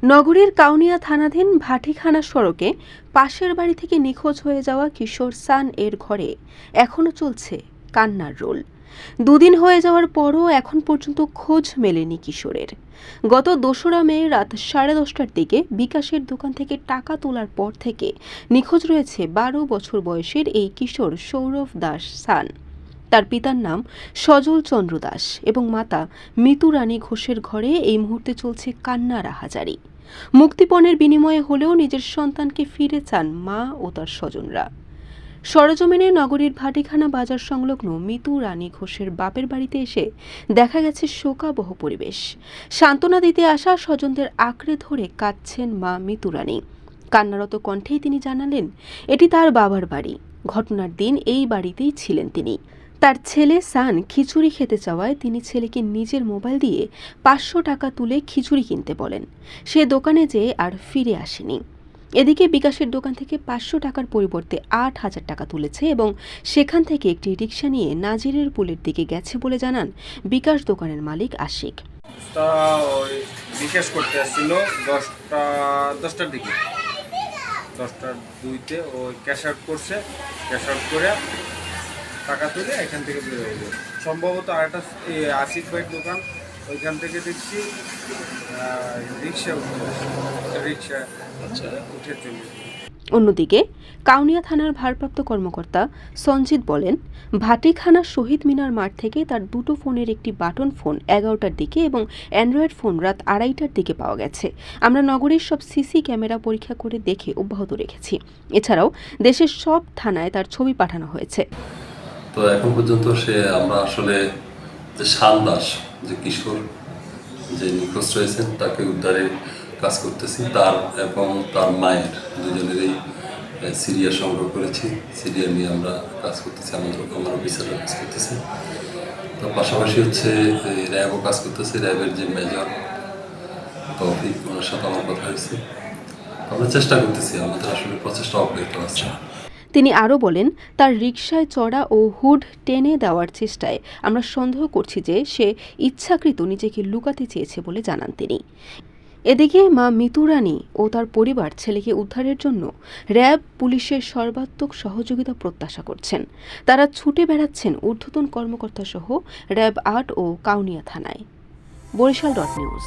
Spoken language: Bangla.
নগরীর কাউনিয়া থানাধীন ভাটিখানা সড়কে পাশের বাড়ি থেকে নিখোঁজ হয়ে যাওয়া কিশোর সান এর ঘরে এখনো চলছে কান্নার রোল। দুদিন হয়ে যাওয়ার পরও এখন পর্যন্ত খোঁজ মেলেনি কিশোরের। গত ২রা মে রাত 10:30টার দিকে বিকাশের দোকান থেকে টাকা তোলার পর থেকে নিখোঁজ রয়েছে ১২ বছর বয়সের এই কিশোর সৌরভ দাস সান। তার পিতার নাম সজল চন্দ্র দাস এবং মাতা মিতু রানী ঘোষের ঘরে এই মুহূর্তে চলছে কান্নার আহাজারি। মুক্তিপণের বিনিময়ে হলেও নিজের সন্তানকে ফিরে চান মা ও তার স্বজনরা। সরেজমিনে নগরীর ভাটিখানা বাজার সংলগ্ন মিতু রানী ঘোষের বাপের বাড়িতে এসে দেখা গেছে শোকাবহ পরিবেশ। সান্ত্বনা দিতে আসা স্বজনদের আঁকড়ে ধরে কাঁদছেন মা মিতু রানী। কান্নারত কণ্ঠেই তিনি জানালেন, এটি তার বাবার বাড়ি। ঘটনার দিন এই বাড়িতেই ছিলেন তিনি। তার ছেলে সান খিচুড়ি খেতে চাওয়ায় তিনি ছেলেকে নিজের মোবাইল দিয়ে ৫০০ টাকা তুলে খিচুড়ি কিনতে বলেন। সে দোকানে যেয়ে আর ফিরে আসেনি। এদিকে বিকাশের দোকান থেকে ৫০০ টাকার পরিবর্তে ৮,০০০ টাকা তুলেছে এবং সেখান থেকে একটি রিকশা নিয়ে নাজিরের পুলের দিকে গেছে বলে জানান বিকাশ দোকানের মালিক আশিক। বিকাশ করতে আসছিল 10টার দিকে, 10টার 2তে ও ক্যাশ আউট করছে। ক্যাশ আউট করে টাকা তুলে এখান থেকে বের হয়ে যাবে। সম্ভবত আরেকটা আশিক ভাইয়ের দোকান, ওইখান থেকে দেখছি রিক্সা উঠে চলে। অন্যদিকে কাউনিয়া থানার ভারপ্রাপ্ত কর্মকর্তা সঞ্জিত বলেন, ভাটিখানা শহীদ মিনার মাঠ থেকে তার দুটো ফোনের একটি বাটন ফোন 11টার দিকে এবং অ্যান্ড্রয়েড ফোন রাত 2:30টার দিকে পাওয়া গেছে। আমরা নগরীর সব সিসি ক্যামেরা পরীক্ষা করে দেখে অব্যাহত রেখেছি। এছাড়াও দেশের সব থানায় তার ছবি পাঠানো হয়েছে। তো এখন পর্যন্ত আমরা আসলে যে শান দাস, যে কিশোর যে নিখোঁজ রয়েছেন, তাকে উদ্ধারের কাজ করতেছি। তার এবং তার মায়ের দুজনেরই সিরিয়া সংগ্রহ করেছি। সিরিয়া নিয়ে আমরা কাজ করতেছি, আমার অফিসাররা কাজ করতেছি। তো পাশাপাশি র্যাবও কাজ করতেছে। র্যাবের যে মেজর তৌফিক, ওনার সাথে আমার কথা হয়েছে। আমরা চেষ্টা করতেছি, আমাদের আসলে প্রচেষ্টা অব্যাহত আছে। তিনি আরও বলেন, তার রিকশায় চড়া ও হুড টেনে দেওয়ার চেষ্টায় আমরা সন্দেহ করছি যে সে ইচ্ছাকৃত নিজেকে লুকাতে চেয়েছে বলে জানান তিনি। এদিকে মা মিতু রানী ও তার পরিবার ছেলেকে উদ্ধারের জন্য র্যাব পুলিশের সর্বাত্মক সহযোগিতা প্রত্যাশা করছেন। তারা ছুটে বেড়াচ্ছেন ঊর্ধ্বতন কর্মকর্তা সহ র্যাব ৮ ও কাউনিয়া থানায়। বরিশাল.নিউজ।